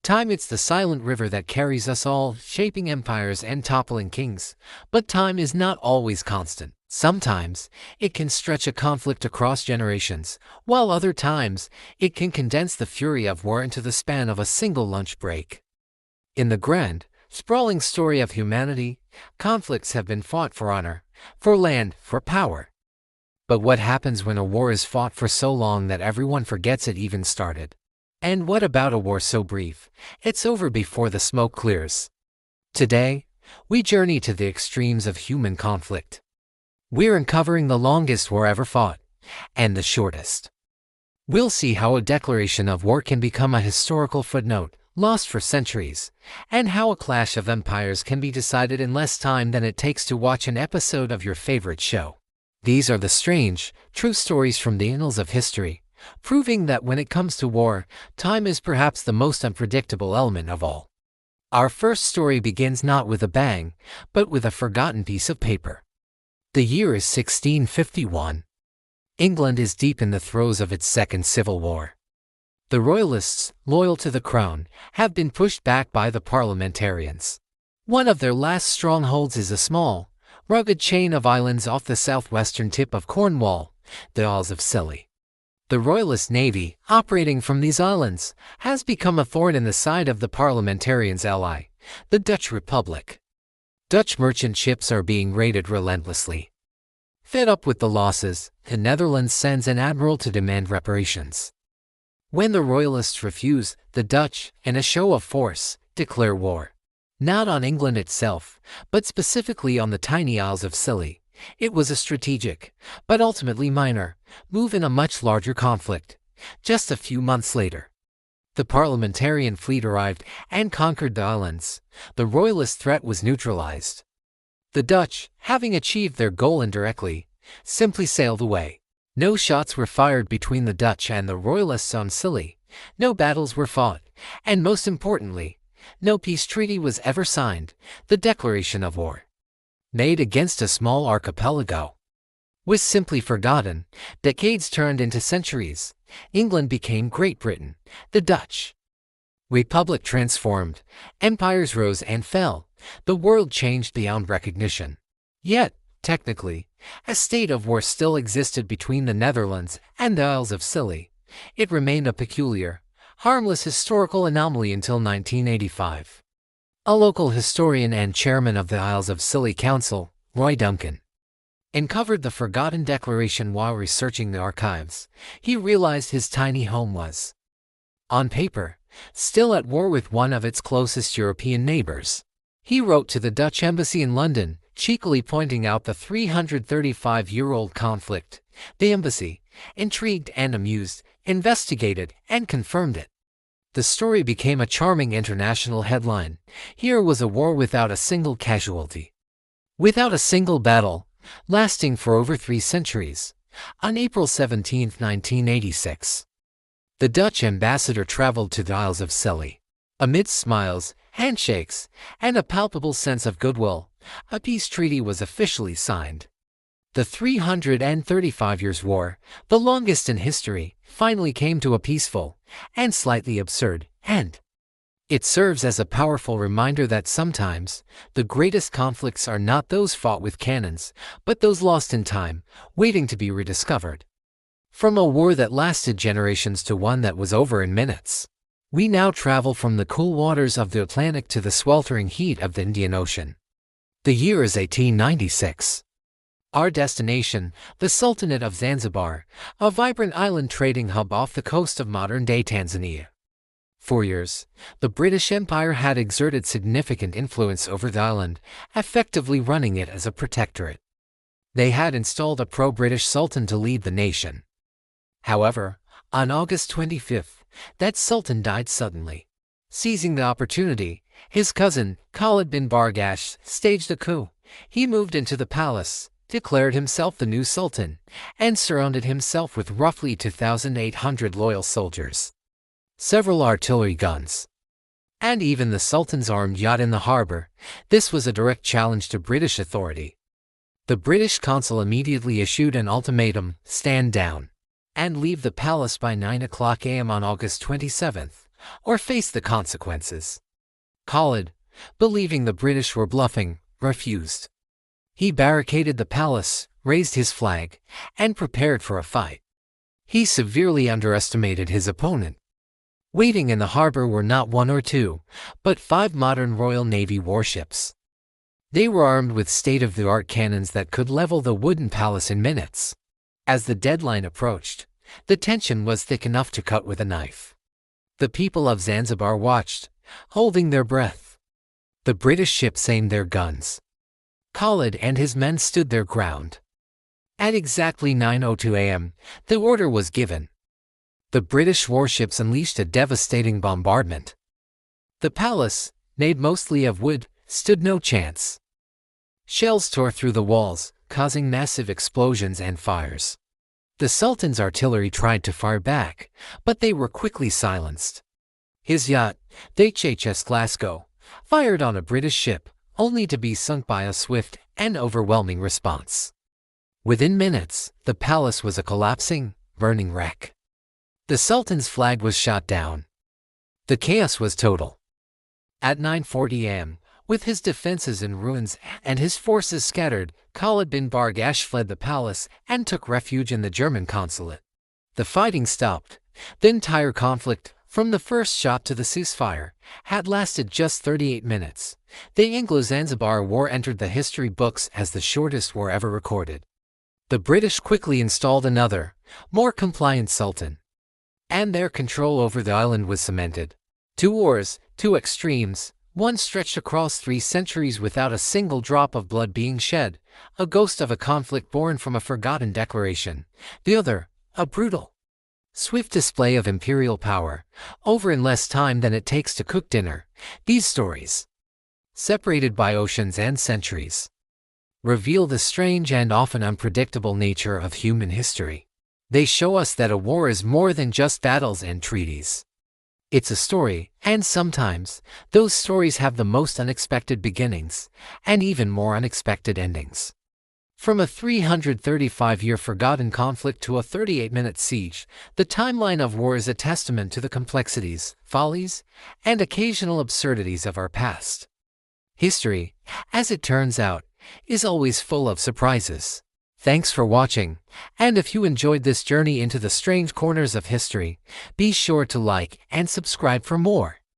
Time, it's the silent river that carries us all, shaping empires and toppling kings. But time is not always constant. Sometimes, it can stretch a conflict across generations, while other times, it can condense the fury of war into the span of a single lunch break. In the grand, sprawling story of humanity, conflicts have been fought for honor, for land, for power. But what happens when a war is fought for so long that everyone forgets it even started? And what about a war so brief, it's over before the smoke clears? Today, we journey to the extremes of human conflict. We're uncovering the longest war ever fought, and the shortest. We'll see how a declaration of war can become a historical footnote, lost for centuries, and how a clash of empires can be decided in less time than it takes to watch an episode of your favorite show. These are the strange, true stories from the annals of history, proving that when it comes to war, time is perhaps the most unpredictable element of all. Our first story begins not with a bang, but with a forgotten piece of paper. The year is 1651. England is deep in the throes of its second civil war. The royalists, loyal to the crown, have been pushed back by the parliamentarians. One of their last strongholds is a small, rugged chain of islands off the southwestern tip of Cornwall, the Isles of Scilly. The royalist navy, operating from these islands, has become a thorn in the side of the parliamentarians' ally, the Dutch Republic. Dutch merchant ships are being raided relentlessly. Fed up with the losses, the Netherlands sends an admiral to demand reparations. When the royalists refuse, the Dutch, in a show of force, declare war. Not on England itself, but specifically on the tiny Isles of Scilly. It was a strategic, but ultimately minor, move in a much larger conflict. Just a few months later, the parliamentarian fleet arrived and conquered the islands. The royalist threat was neutralized. The Dutch, having achieved their goal indirectly, simply sailed away. No shots were fired between the Dutch and the royalists on Scilly, no battles were fought, and most importantly, no peace treaty was ever signed. The declaration of war, made against a small archipelago, was simply forgotten. Decades turned into centuries. England became Great Britain. The Dutch Republic transformed. Empires rose and fell. The world changed beyond recognition. Yet, technically, a state of war still existed between the Netherlands and the Isles of Scilly. It remained a peculiar, harmless historical anomaly until 1985. A local historian and chairman of the Isles of Scilly Council, Roy Duncan, uncovered the forgotten declaration while researching the archives. He realized his tiny home was, on paper, still at war with one of its closest European neighbors. He wrote to the Dutch embassy in London, cheekily pointing out the 335-year-old conflict. The embassy, intrigued and amused, investigated and confirmed it. The story became a charming international headline. Here was a war without a single casualty, without a single battle, lasting for over 3 centuries. On April 17, 1986, the Dutch ambassador traveled to the Isles of Scilly. Amidst smiles, handshakes, and a palpable sense of goodwill, a peace treaty was officially signed. The 335 Years' War, the longest in history, finally came to a peaceful and slightly absurd end. It serves as a powerful reminder that sometimes the greatest conflicts are not those fought with cannons, but those lost in time, waiting to be rediscovered. From a war that lasted generations to one that was over in minutes, we now travel from the cool waters of the Atlantic to the sweltering heat of the Indian Ocean. The year is 1896. Our destination, the Sultanate of Zanzibar, a vibrant island trading hub off the coast of modern-day Tanzania. For years, the British Empire had exerted significant influence over the island, effectively running it as a protectorate. They had installed a pro-British sultan to lead the nation. However, on August 25th, that sultan died suddenly. Seizing the opportunity, his cousin, Khalid bin Bargash, staged a coup. He moved into the palace, declared himself the new sultan, and surrounded himself with roughly 2,800 loyal soldiers, several artillery guns, and even the sultan's armed yacht in the harbor. This was a direct challenge to British authority. The British consul immediately issued an ultimatum: stand down and leave the palace by 9 o'clock a.m. on August 27th. or face the consequences. Khalid, believing the British were bluffing, refused. He barricaded the palace, raised his flag, and prepared for a fight. He severely underestimated his opponent. Waiting in the harbor were not one or two, but 5 modern Royal Navy warships. They were armed with state-of-the-art cannons that could level the wooden palace in minutes. As the deadline approached, the tension was thick enough to cut with a knife. The people of Zanzibar watched, holding their breath. The British ships aimed their guns. Khalid and his men stood their ground. At exactly 9:02 a.m., the order was given. The British warships unleashed a devastating bombardment. The palace, made mostly of wood, stood no chance. Shells tore through the walls, causing massive explosions and fires. The Sultan's artillery tried to fire back, but they were quickly silenced. His yacht, the HHS Glasgow, fired on a British ship, only to be sunk by a swift and overwhelming response. Within minutes, the palace was a collapsing, burning wreck. The Sultan's flag was shot down. The chaos was total. At 9:40 a.m., with his defenses in ruins and his forces scattered, Khalid bin Bargash fled the palace and took refuge in the German consulate. The fighting stopped. The entire conflict, from the first shot to the ceasefire, had lasted just 38 minutes. The Anglo-Zanzibar War entered the history books as the shortest war ever recorded. The British quickly installed another, more compliant sultan, and their control over the island was cemented. 2 wars, 2 extremes, one stretched across 3 centuries without a single drop of blood being shed, a ghost of a conflict born from a forgotten declaration. The other, a brutal, swift display of imperial power, over in less time than it takes to cook dinner. These stories, separated by oceans and centuries, reveal the strange and often unpredictable nature of human history. They show us that a war is more than just battles and treaties. It's a story, and sometimes, those stories have the most unexpected beginnings, and even more unexpected endings. From a 335-year forgotten conflict to a 38-minute siege, the timeline of war is a testament to the complexities, follies, and occasional absurdities of our past. History, as it turns out, is always full of surprises. Thanks for watching, and if you enjoyed this journey into the strange corners of history, be sure to like and subscribe for more.